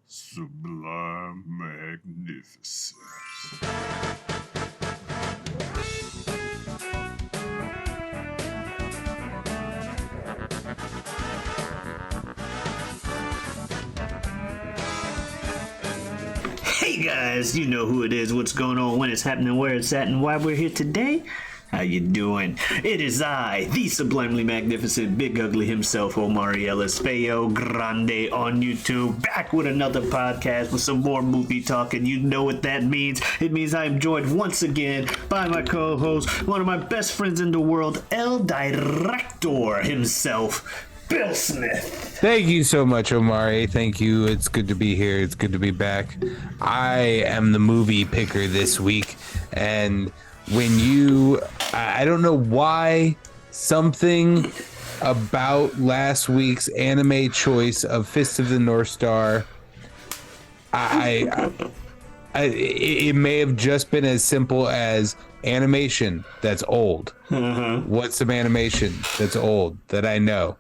Sublime magnificence. Hey guys, you know who it is, what's going on, when it's happening, where it's at, and why we're here today. How you doing? It is I, the sublimely magnificent Big Ugly himself, Omari Feo Grande on YouTube, back with another podcast with some more movie talk, and you know what that means. It means I am joined once again by my co-host, one of my best friends in the world, El Director himself, Bill Smith. Thank you so much, Omari. Thank you. It's good to be here. It's good to be back. I am the movie picker this week, and I don't know why something about last week's anime choice of Fist of the North Star, it may have just been as simple as animation that's old. What's some animation that's old that I know?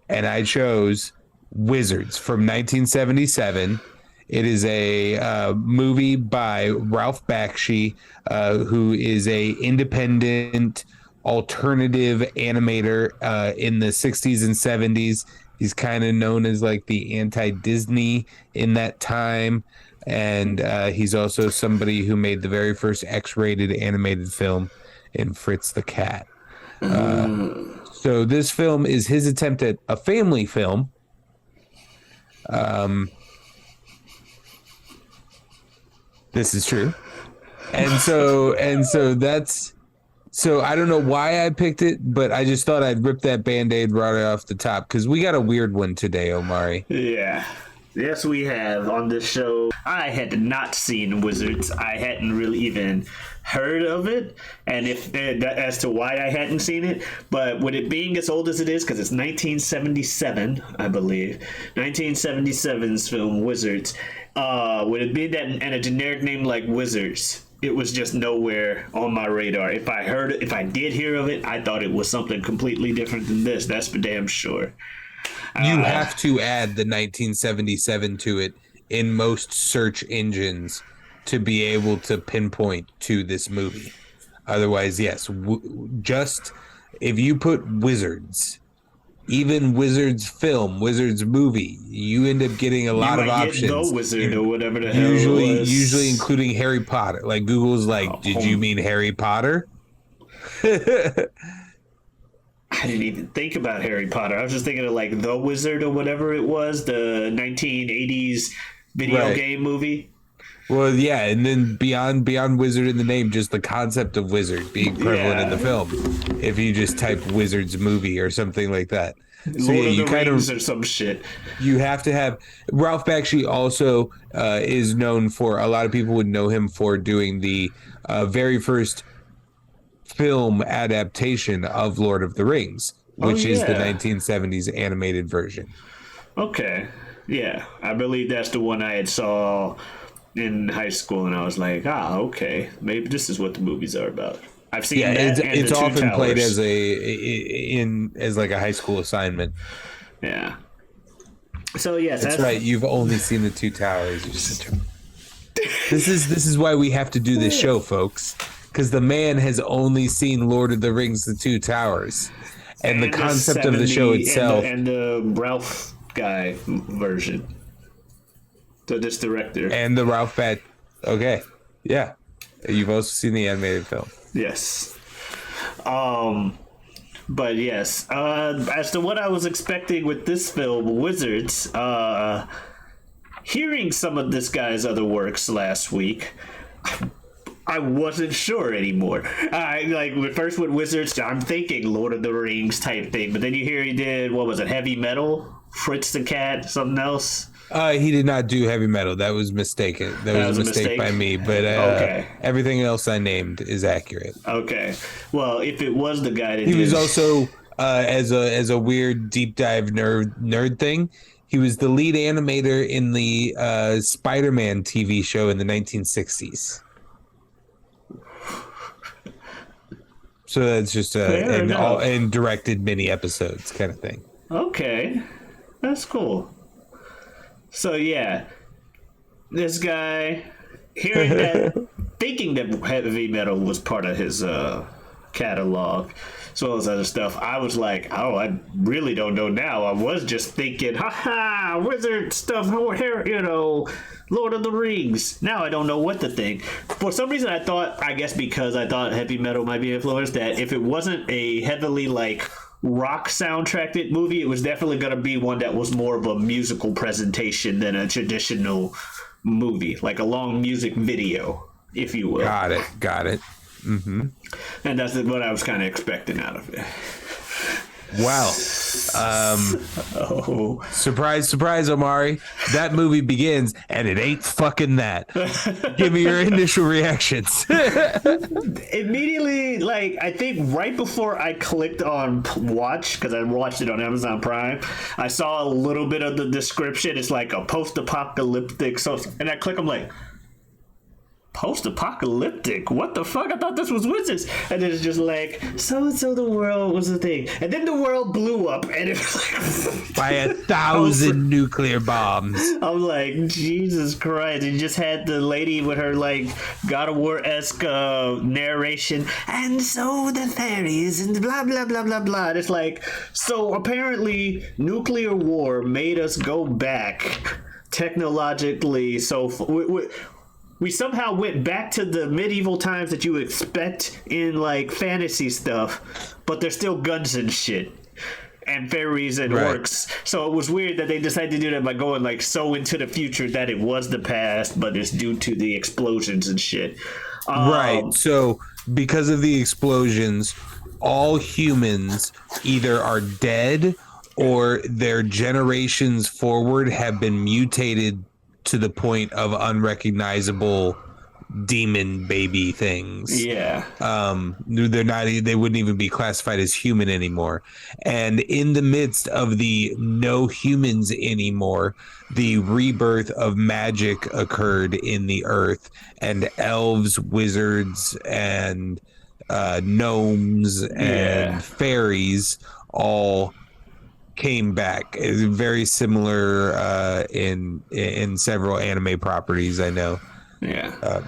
And I chose Wizards from 1977. It is a movie by Ralph Bakshi, who is a independent alternative animator in the 60s and 70s. He's kind of known as like the anti-Disney in that time. And he's also somebody who made the very first X-rated animated film in Fritz the Cat. So this film is his attempt at a family film. This is true. And so I don't know why I picked it, but I just thought I'd rip that Band-Aid right off the top because we got a weird one today, Omari. Yeah. Yes, we have on this show. I had not seen Wizards. I hadn't really even heard of it, and as to why I hadn't seen it. But with it being as old as it is, because it's 1977, I believe, 1977's film Wizards. With it being that and a generic name like Wizards, it was just nowhere on my radar. If I did hear of it, I thought it was something completely different than this. That's for damn sure. You have to add the 1977 to it in most search engines to be able to pinpoint to this movie. Otherwise, yes, just if you put Wizards, even Wizards film, Wizards movie, you end up getting a lot of options. The Wizard or whatever the hell it was. Usually including Harry Potter. Like Google's like, did you mean Harry Potter? I didn't even think about Harry Potter. I was just thinking of like The Wizard or whatever it was, the 1980s video game movie. Well, yeah, and then beyond Wizard in the name, just the concept of wizard being prevalent in the film. If you just type Wizards movie or something like that. So Lord of the Rings or some shit. You have to have Ralph Bakshi also is known for, a lot of people would know him for doing the very first film adaptation of Lord of the Rings, which is the 1970s animated version. Okay. Yeah. I believe that's the one I had saw in high school, and I was like, okay. Maybe this is what the movies are about. I've seen that. It's often played as like a high school assignment. Yeah. So yes, that's right. You've only seen the Two Towers. This is why we have to do this show, folks. Because the man has only seen Lord of the Rings, The Two Towers. And the concept of the show itself. And the Ralph guy version. So this director. And the Ralph Bat. Okay. Yeah. You've also seen the animated film. Yes. But yes. As to what I was expecting with this film, Wizards, hearing some of this guy's other works last week, I wasn't sure anymore. First with Wizards, I'm thinking Lord of the Rings type thing, but then you hear he did, what was it, Heavy Metal? Fritz the Cat, something else? He did not do Heavy Metal. That was mistaken. That was a mistake by me. But okay. Everything else I named is accurate. Okay. Well, if it was the guy that he was also as a weird deep dive nerd thing. He was the lead animator in the Spider-Man TV show in the 1960s. So that's just and directed mini episodes kind of thing. Okay, that's cool. So yeah, this guy, hearing that, thinking that heavy metal was part of his catalog, as well as other stuff, I was like, oh, I really don't know now. I was just thinking, haha, wizard stuff, Lord of the Rings. Now I don't know what to think. For some reason, I guess because I thought heavy metal might be influenced, that if it wasn't a heavily like rock soundtracked movie, it was definitely going to be one that was more of a musical presentation than a traditional movie, like a long music video, if you will. Got it. Mm-hmm. And that's what I was kind of expecting out of it. Well, surprise, surprise, Omari. That movie begins, and it ain't fucking that. Give me your initial reactions. Immediately, like, I think right before I clicked on watch, because I watched it on Amazon Prime, I saw a little bit of the description. It's like a post-apocalyptic, and I click, I'm like, post-apocalyptic? What the fuck? I thought this was wizards. And it's just like, so the world was a thing. And then the world blew up, and it was like... by 1,000 nuclear bombs. I'm like, Jesus Christ. You just had the lady with her, like, God of War-esque narration. And so the fairies and blah, blah, blah, blah, blah. And it's like, so apparently nuclear war made us go back technologically. So... we somehow went back to the medieval times that you expect in like fantasy stuff, but there's still guns and shit and fairies and orcs. So it was weird that they decided to do that by going like so into the future that it was the past, but it's due to the explosions and shit. Right. So because of the explosions, all humans either are dead or their generations forward have been mutated to the point of unrecognizable demon baby things. Yeah. They're not, they wouldn't even be classified as human anymore. And in the midst of the no humans anymore, the rebirth of magic occurred in the earth, and elves, wizards, and gnomes and fairies all came back. It's very similar in several anime properties, I know. Yeah.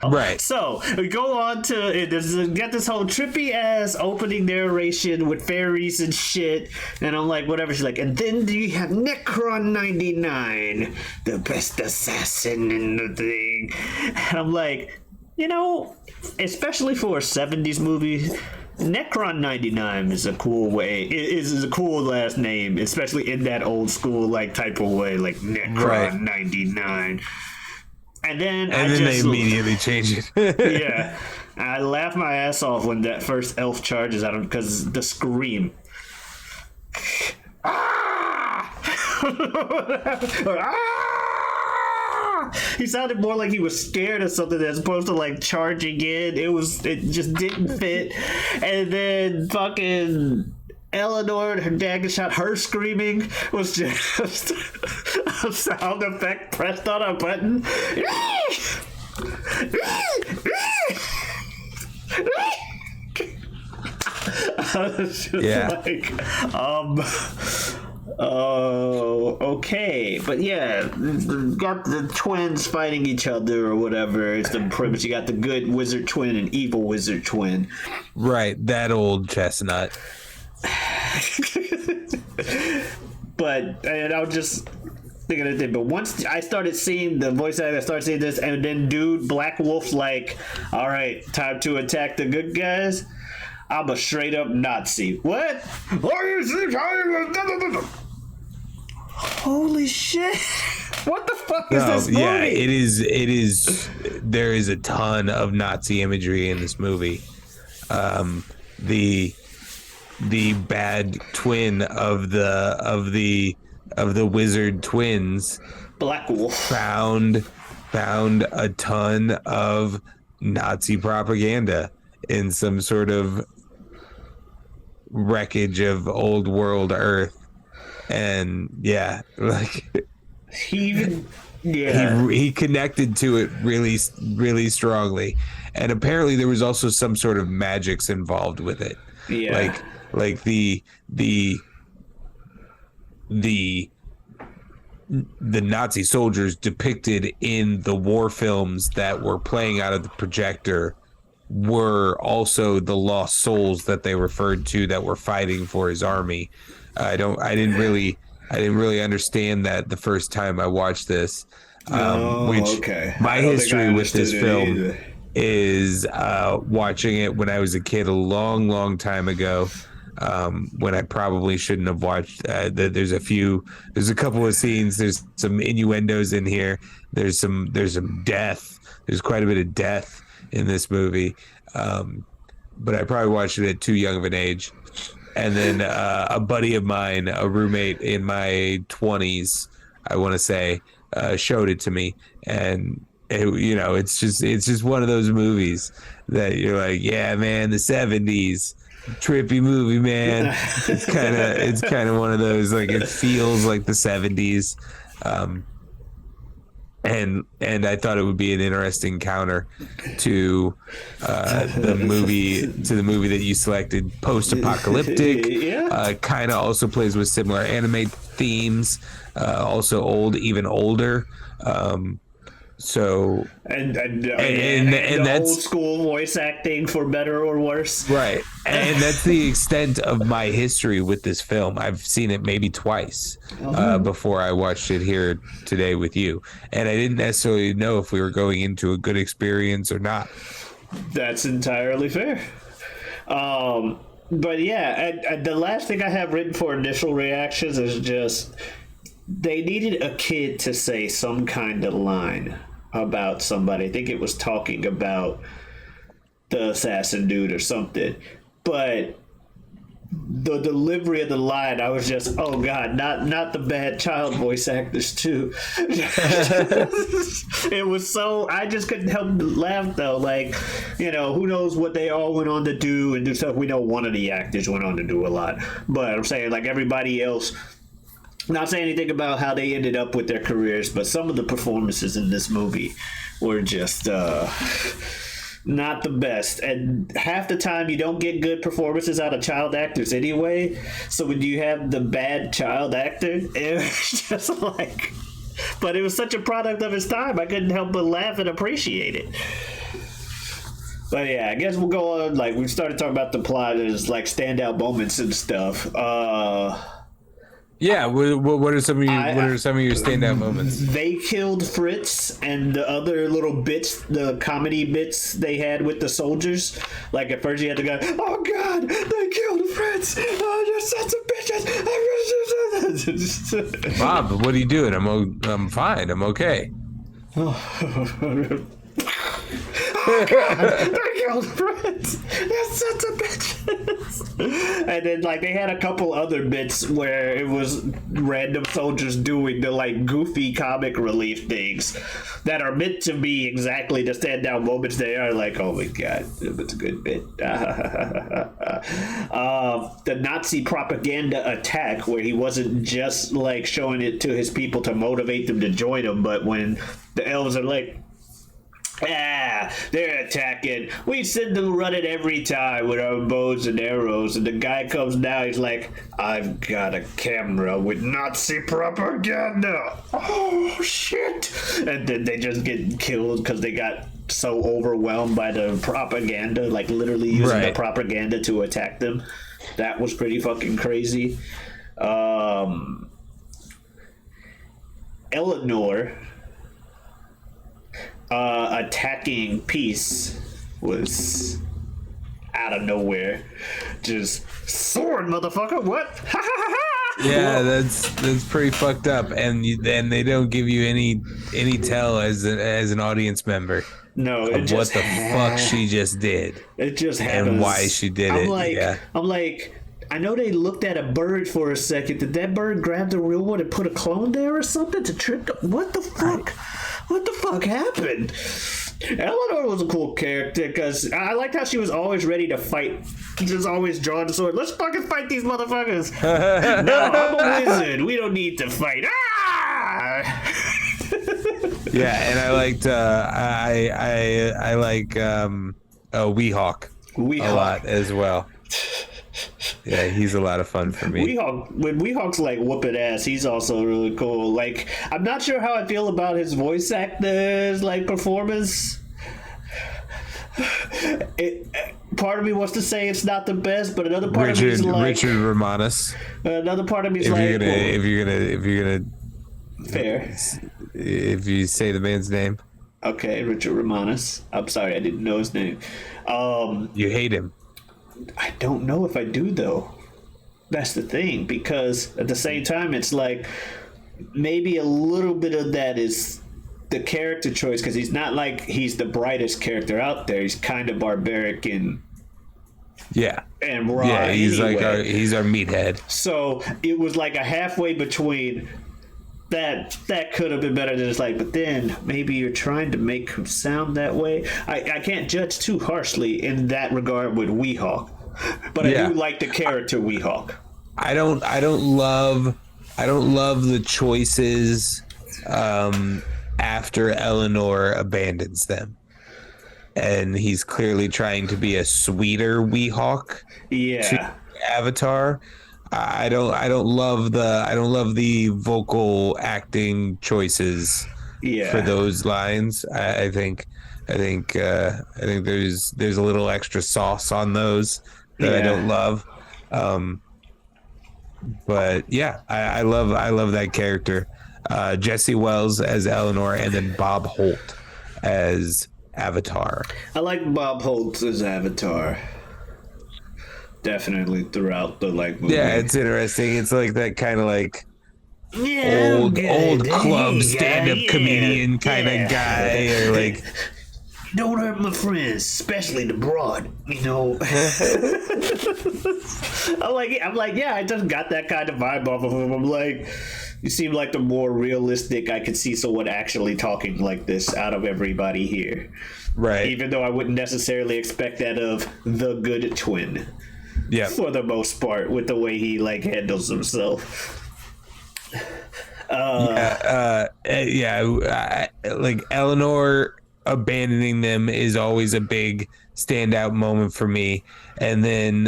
Right. So we go on to get this whole trippy ass opening narration with fairies and shit, and I'm like, whatever. She's like, and then you have Necron 99, the best assassin in the thing, and I'm like, especially for a 70s movie, Necron 99 is a cool way. It is a cool last name, especially in that old school like type of way, like Necron 99. And then they immediately change it. Yeah, I laughed my ass off when that first elf charges at him because the scream. Or, he sounded more like he was scared of something as opposed to like charging in. It just didn't fit. And then fucking Eleanor, her dagger shot, her screaming was just a sound effect pressed on a button. I was just like, oh, okay. But yeah, got the twins fighting each other or whatever. It's the premise. You got the good wizard twin and evil wizard twin. Right, that old chestnut. But, and I was just thinking of it, but once I started seeing the voice actor, I started seeing this, and then dude, Black Wolf's like, all right, time to attack the good guys. I'm a straight up Nazi. What? Holy shit. What the fuck is this movie? Yeah, it is. There is a ton of Nazi imagery in this movie. The bad twin of the wizard twins, Black Wolf, found a ton of Nazi propaganda in some sort of wreckage of old world Earth, and he connected to it really strongly, and apparently there was also some sort of magics involved with it. like the the Nazi soldiers depicted in the war films that were playing out of the projector were also the lost souls that they referred to that were fighting for his army. I didn't really understand that the first time I watched this. Okay. My history with this film is watching it when I was a kid a long time ago. When I probably shouldn't have watched. There's a couple of scenes. There's some innuendos in here. There's some death. There's quite a bit of death in this movie. But I probably watched it at too young of an age. And then a buddy of mine, a roommate in my 20s, I want to say, showed it to me, and it's just one of those movies that you're like, yeah, man, the 70s. Trippy movie, man. It's kind of one of those, like, it feels like the 70s, and I thought it would be an interesting counter to the movie that you selected, post-apocalyptic. Yeah. Kind of also plays with similar anime themes, also even older. So and that's old school voice acting, for better or worse, right. And that's the extent of my history with this film. I've seen it maybe twice before I watched it here today with you, and I didn't necessarily know if we were going into a good experience or not. That's entirely fair. But yeah, the last thing I have written for initial reactions is just they needed a kid to say some kind of line about somebody. I think it was talking about the assassin dude or something. But the delivery of the line, I was just, oh god, not the bad child voice actors too. It was so, I just couldn't help but laugh though. Like, who knows what they all went on to do and do stuff. We know one of the actors went on to do a lot, but I'm saying, like, everybody else. Not saying anything about how they ended up with their careers, but some of the performances in this movie were just not the best. And half the time you don't get good performances out of child actors anyway. So when you have the bad child actor, it was just like... But it was such a product of its time, I couldn't help but laugh and appreciate it. But yeah, I guess we'll go on. Like, we started talking about the plot as, like, standout moments and stuff. Yeah, what are some of your standout moments? They killed Fritz and the other little bits, the comedy bits they had with the soldiers. Like, at first you had to go, oh god, they killed Fritz! Oh, you sons of bitches! Bob, what are you doing? I'm fine. I'm okay. Oh god, they killed Fritz! You sons of bitches! And then, like, they had a couple other bits where it was random soldiers doing the, like, goofy comic relief things that are meant to be exactly the standout moments. They are like, oh my god, it's a good bit. The Nazi propaganda attack, where he wasn't just, like, showing it to his people to motivate them to join him, but when the elves are like, they're attacking. We send them running every time with our bows and arrows. And the guy comes down, he's like, I've got a camera with Nazi propaganda. Oh, shit. And then they just get killed because they got so overwhelmed by the propaganda, like literally using the propaganda to attack them. That was pretty fucking crazy. Eleanor... attacking Peace was out of nowhere. Just sword, motherfucker! What? Yeah, that's pretty fucked up, and they don't give you any tell as an audience member. No, of what the fuck she just did. It just happens, and why she did it. I'm like. I know they looked at a bird for a second. Did that bird grab the real one and put a clone there or something to trick them? What the fuck? What the fuck happened? Eleanor was a cool character because I liked how she was always ready to fight. Just always drawing the sword. Let's fucking fight these motherfuckers. No, I'm a wizard. We don't need to fight. Yeah, and I liked I like Weehawk a lot as well. Yeah, he's a lot of fun for me. When Weehawk's like whooping ass, he's also really cool. Like, I'm not sure how I feel about his voice actor's like performance. Part of me wants to say it's not the best, but another part of me is like Richard Romanus. Another part of me is if you're gonna fair. If you say the man's name. Okay, Richard Romanus. I'm sorry, I didn't know his name. You hate him. I don't know if I do though. That's the thing, because at the same time, it's like maybe a little bit of that is the character choice, because he's not like he's the brightest character out there. He's kind of barbaric and raw. Yeah, he's anyway. he's our meathead. So it was like a halfway between that could have been better than it's like, but then maybe you're trying to make him sound that way. I can't judge too harshly in that regard with Weehawk, but I do like the character Weehawk. I don't love the choices after Eleanor abandons them, and he's clearly trying to be a sweeter Weehawk. Yeah. To Avatar. I don't love the vocal acting choices for those lines. I think there's a little extra sauce on those that I don't love. But yeah, I love that character. Jesse Wells as Eleanor, and then Bob Holt as Avatar. I like Bob Holt as Avatar. Definitely throughout the movie. Yeah, it's interesting. It's like that kind of like old club stand-up comedian kind of guy, or like don't hurt my friends, especially the broad. You know. I'm like, yeah, I just got that kind of vibe off of him. I'm like, you seem like the more realistic. I could see someone actually talking like this out of everybody here, right? Even though I wouldn't necessarily expect that of the good twin. Yeah, for the most part, with the way he handles himself. Like Eleanor abandoning them is always a big standout moment for me, and then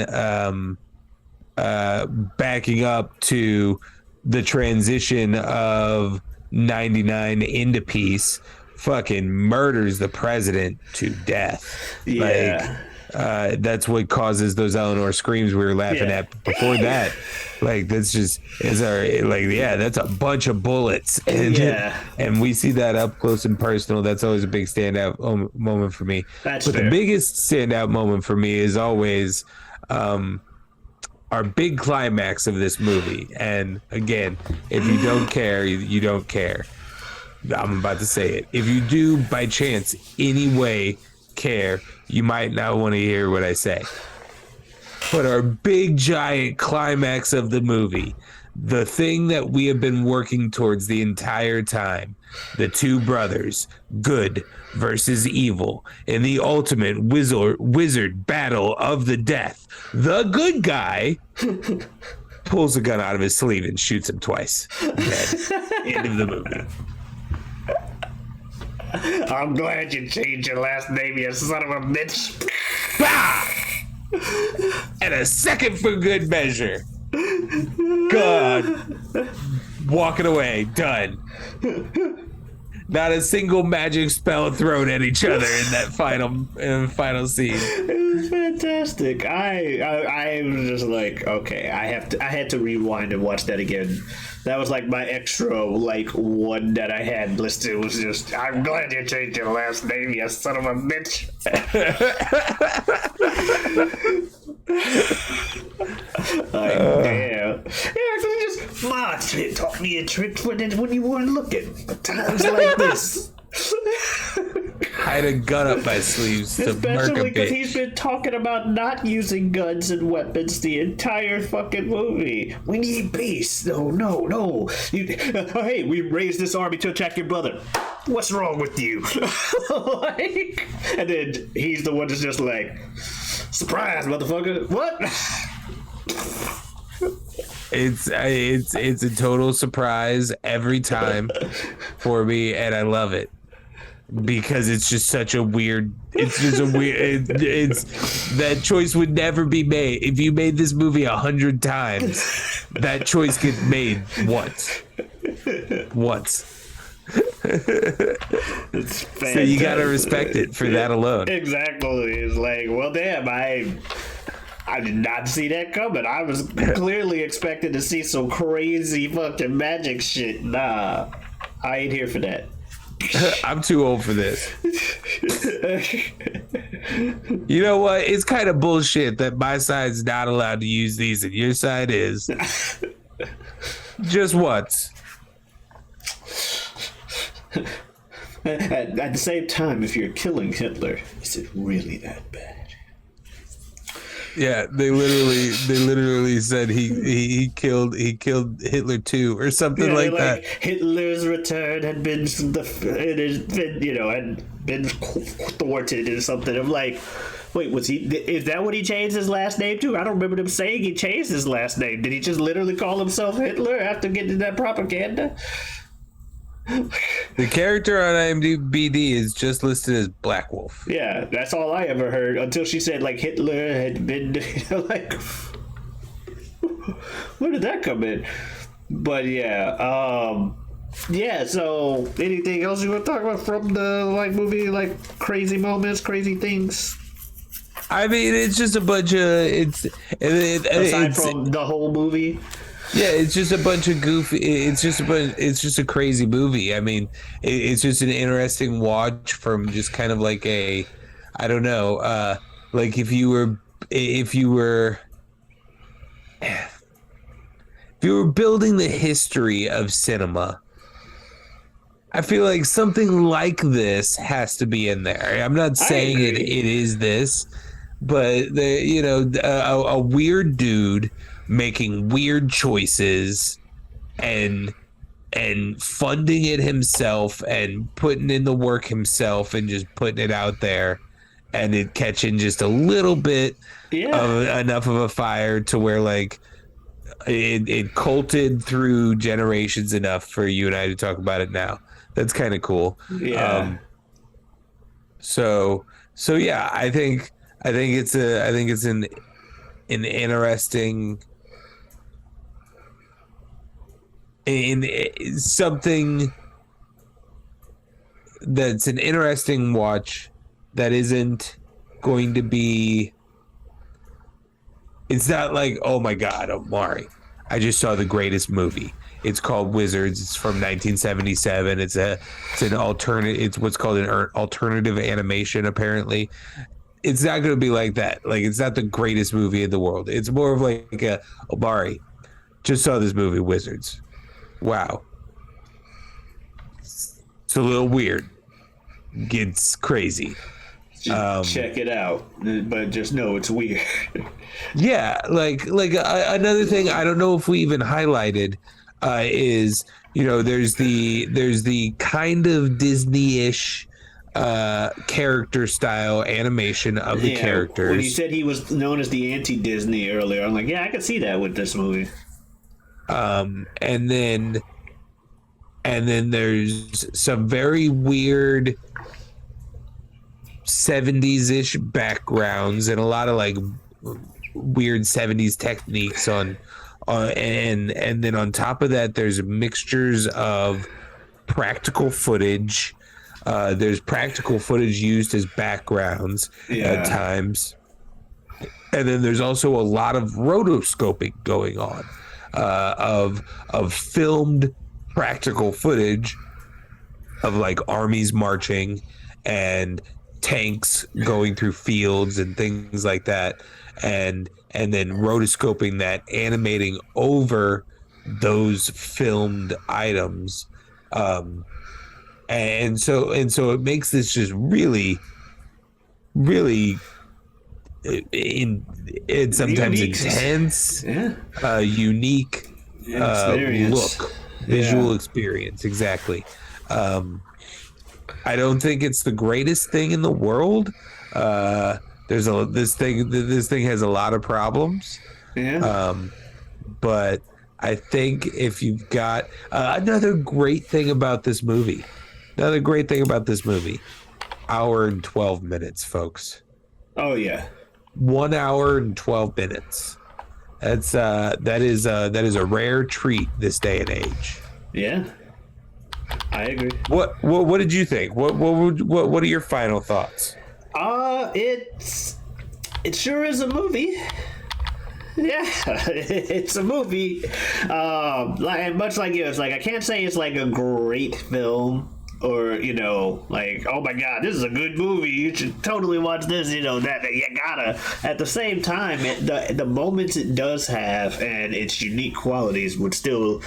backing up to the transition of 99 into peace, fucking murders the president to death. Yeah. That's what causes those Eleanor screams we were laughing at before that. That's just that's a bunch of bullets, and we see that up close and personal. That's always a big standout moment for me. That's but fair. The biggest standout moment for me is always our big climax of this movie. And again, if you don't care, you don't care. I'm about to say it. If you do by chance anyway care, you might not want to hear what I say. But our big giant climax of the movie, the thing that we have been working towards the entire time, the two brothers, good versus evil, in the ultimate wizard battle of the death, the good guy pulls a gun out of his sleeve and shoots him twice. Dead. End of the movie. I'm glad you changed your last name, you son of a bitch. Bah! And a second for good measure. God. Walking away. Done. Not a single magic spell thrown at each other in that final scene. It was fantastic. I was just like, okay, I had to rewind and watch that again. That was like my extra one that I had listed. It was just, I'm glad you changed your last name, you son of a bitch. Damn. Yeah, just Ma taught me a trick when you weren't looking. Times like this. I had a gun up my sleeves to murk a Especially because bitch. he's been talking about not using guns and weapons the entire fucking movie. We need peace. No. Hey, we raised this army to attack your brother. What's wrong with you? And then he's the one that's just like, surprise, motherfucker. What? It's a total surprise every time for me, and I love it. because it's just such a weird. It's just a weird. It's that choice would never be made if you made this movie 100 times. That choice gets made once. It's fantastic. So you gotta respect it for that alone. Exactly. It's like, well, damn, I did not see that coming. I was clearly expecting to see some crazy fucking magic shit. Nah, I ain't here for that. I'm too old for this. You know what? It's kind of bullshit that my side's not allowed to use these and your side is. Just once. At the same time, if you're killing Hitler, is it really that bad? Yeah, they literally said he killed Hitler too or something like that. Hitler's return had been had been thwarted or something. I'm like, wait, is that what he changed his last name to? I don't remember them saying he changed his last name. Did he just literally call himself Hitler after getting that propaganda? The character on IMDb is just listed as Black Wolf. Yeah, that's all I ever heard until she said like Hitler had been like, where did that come in? But yeah, yeah. So anything else you want to talk about from the movie, crazy moments, crazy things? I mean, it's just a bunch of aside from the whole movie. Yeah, it's just a bunch of goofy. It's just a crazy movie. I mean, it's just an interesting watch from just kind of like I don't know, like if you were building the history of cinema. I feel like something like this has to be in there. I'm not saying it is this, but a weird dude making weird choices and funding it himself and putting in the work himself and just putting it out there and it catching just a little bit of enough of a fire to where like it culted through generations enough for you and I to talk about it now. That's kind of cool. Yeah. So yeah, I think it's an interesting in something that's an interesting watch that isn't going to be. It's not like, oh my God, Omari, I just saw the greatest movie. It's called Wizards. It's from 1977. It's an alternate. It's what's called an alternative animation. Apparently, it's not going to be like that. Like, it's not the greatest movie in the world. It's more of like a Omari, just saw this movie, Wizards. Wow. It's a little weird. It's crazy. Just check it out, but just know it's weird. Yeah, like another thing I don't know if we even highlighted is there's the kind of Disney-ish character style animation of the characters. When you said he was known as the anti-Disney earlier, I'm like, yeah, I could see that with this movie. And then there's some very weird 70s-ish backgrounds and a lot of like weird 70s techniques and then on top of that there's mixtures of practical footage. There's practical footage used as backgrounds at times, and then there's also a lot of rotoscoping going on of filmed practical footage of like armies marching and tanks going through fields and things like that, and then rotoscoping that, animating over those filmed items, and so it makes this just really it's sometimes unique, intense, unique visual experience. Exactly. I don't think it's the greatest thing in the world. This thing has a lot of problems. But I think if you've got another great thing about this movie Another great thing about this movie, hour and 12 minutes, folks. Oh yeah. 1 hour and 12 minutes. That is a rare treat this day and age. Yeah. I agree. What did you think? What are your final thoughts? It sure is a movie. Yeah, it's a movie. Much like you, it's like I can't say it's like a great film or like, oh my god, this is a good movie. You should totally watch this. That you gotta. At the same time, the moments it does have and its unique qualities I would still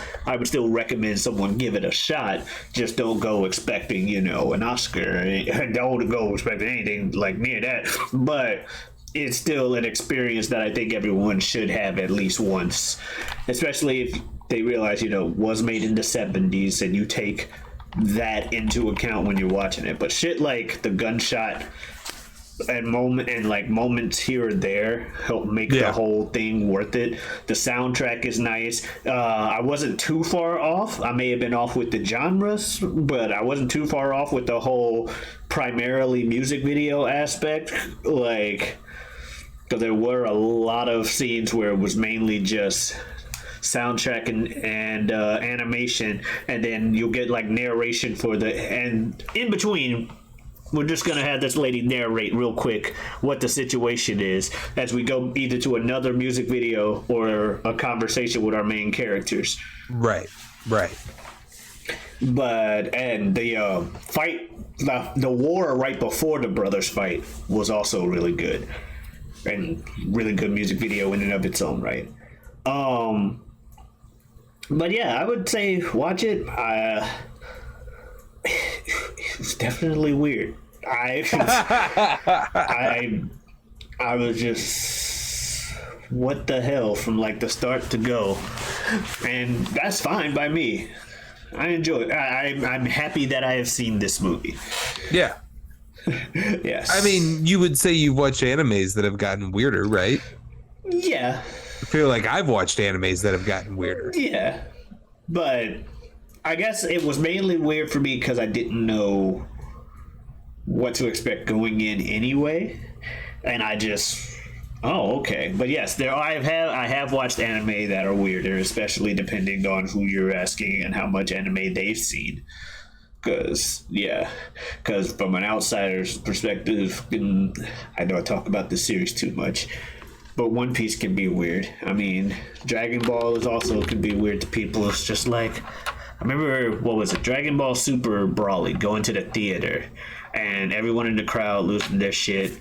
recommend someone give it a shot. Just don't go expecting an Oscar. Don't go expecting anything like near that. But it's still an experience that I think everyone should have at least once, especially if they realize was made in the 70s and you take that into account when you're watching it. But shit like the gunshot and moments here or there help make the whole thing worth it. The soundtrack is nice. I wasn't too far off. I may have been off with the genres, but I wasn't too far off with the whole primarily music video aspect. Because there were a lot of scenes where it was mainly just soundtrack and animation, and then you'll get like narration and in between we're just gonna have this lady narrate real quick what the situation is as we go either to another music video or a conversation with our main characters. Right. But the fight, the war right before the brothers fight was also really good and really good music video in and of its own right. But yeah, I would say watch it. It's definitely weird. I was just, what the hell, from like the start to go, and that's fine by me. I enjoy it. I'm happy that I have seen this movie. Yeah. Yes. I mean, you would say you've watched animes that have gotten weirder, right? Yeah. I feel like I've watched animes that have gotten weirder. Yeah. But I guess it was mainly weird for me because I didn't know what to expect going in anyway. And I just, okay. But yes, I have watched anime that are weirder, especially depending on who you're asking and how much anime they've seen. Because from an outsider's perspective, I know I talk about this series too much, but One Piece can be weird. I mean, Dragon Ball can be weird to people. It's just like, I remember, what was it, Dragon Ball Super Broly, going to the theater, and everyone in the crowd losing their shit.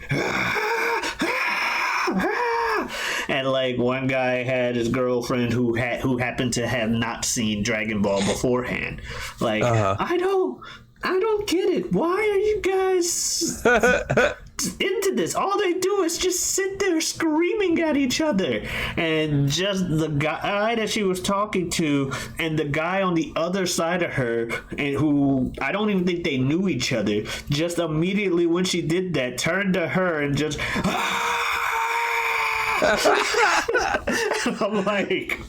And like one guy had his girlfriend who happened to have not seen Dragon Ball beforehand. Like, I don't get it. Why are you guys into this? All they do is just sit there screaming at each other. And just the guy that she was talking to and the guy on the other side of her, and who I don't even think they knew each other, just immediately when she did that, turned to her and just I'm like,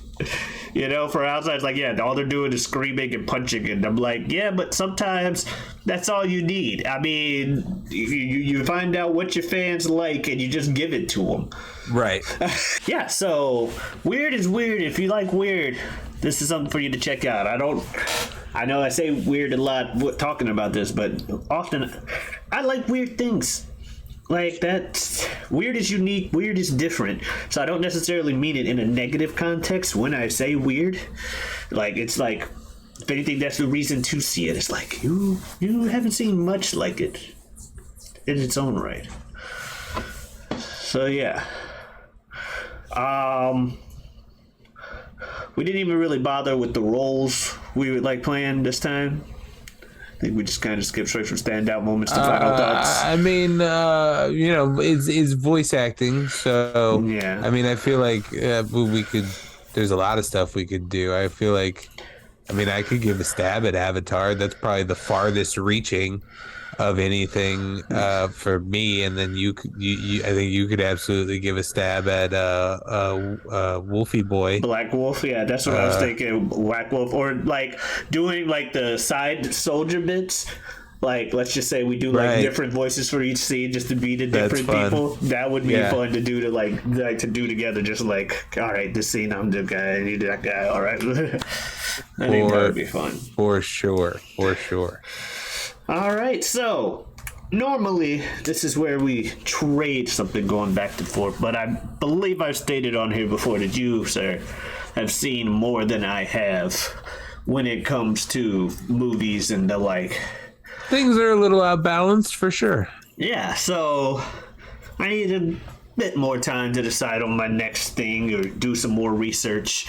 for outside, it's like, yeah, all they're doing is screaming and punching, and I'm like, yeah, but sometimes that's all you need. I mean, you find out what your fans like, and you just give it to them. Right. Yeah, so weird is weird. If you like weird, this is something for you to check out. I know I say weird a lot talking about this, but often I like weird things. Like, that weird is unique, weird is different. So I don't necessarily mean it in a negative context when I say weird. Like, it's like, if anything, that's the reason to see it. It's like, you haven't seen much like it in its own right. So yeah. We didn't even really bother with the roles we would like playing this time. I think we just kind of skip straight from standout moments to final thoughts. I mean, it's voice acting, so yeah. I mean, I feel like we could. There's a lot of stuff we could do. I feel like, I mean, I could give a stab at Avatar. That's probably the farthest reaching. of anything for me, and then I think you could absolutely give a stab at Wolfie Boy. Black Wolf, yeah, that's what I was thinking. Black Wolf, or like doing like the side soldier bits. Like, let's just say we do like different voices for each scene, just to be the different people. That would be fun to do, to do together. Just like, all right, this scene I'm the guy, you that guy. All right, I think that would be fun for sure. All right, so normally this is where we trade something going back and forth, but I believe I've stated on here before that you, sir, have seen more than I have when it comes to movies and the like. Things are a little outbalanced for sure. Yeah, so I need a bit more time to decide on my next thing or do some more research.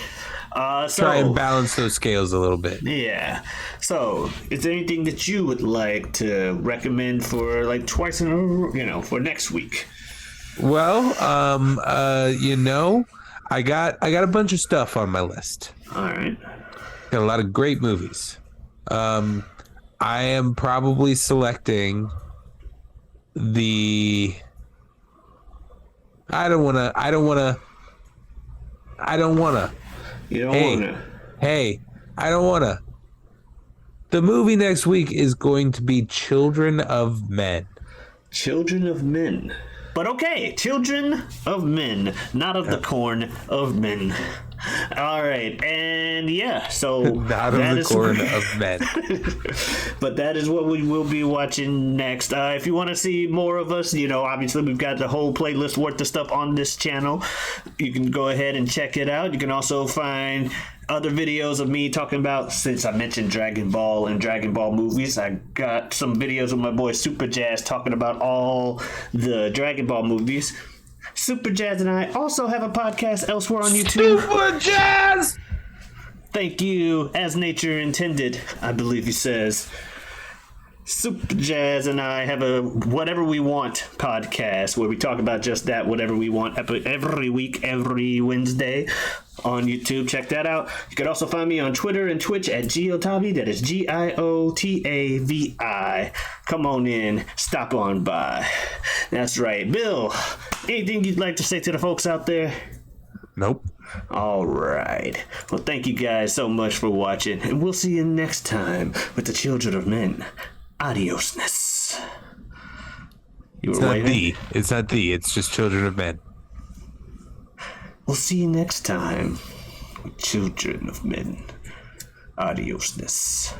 Try and balance those scales a little bit. Yeah. So, is there anything that you would like to recommend for like twice in a row, for next week? Well, I got a bunch of stuff on my list. All right. Got a lot of great movies. I am probably selecting the. I don't wanna. You don't wanna. Hey, I don't wanna. The movie next week is going to be Children of Men. Children of Men. But okay, Children of Men, not of the corn of men. All right, and yeah, so not of the corn of men. But that is what we will be watching next. If you want to see more of us, obviously we've got the whole playlist worth of stuff on this channel. You can go ahead and check it out. You can also find other videos of me talking about, since I mentioned Dragon Ball and Dragon Ball movies, I got some videos of my boy Super Jazz talking about all the Dragon Ball movies. Super Jazz and I also have a podcast elsewhere on YouTube. Super Jazz! Thank you, as nature intended, I believe he says. Super Jazz and I have a Whatever We Want podcast where we talk about just that, whatever we want, every week, every Wednesday on YouTube. Check that out. You can also find me on Twitter and Twitch at Giotavi. That is Giotavi. Come on in. Stop on by. That's right. Bill, anything you'd like to say to the folks out there? Nope. All right. Well, thank you guys so much for watching, and we'll see you next time with the Children of Men. Adiosness. It's not the. It's just Children of Men. We'll see you next time with Children of Men. Adiosness.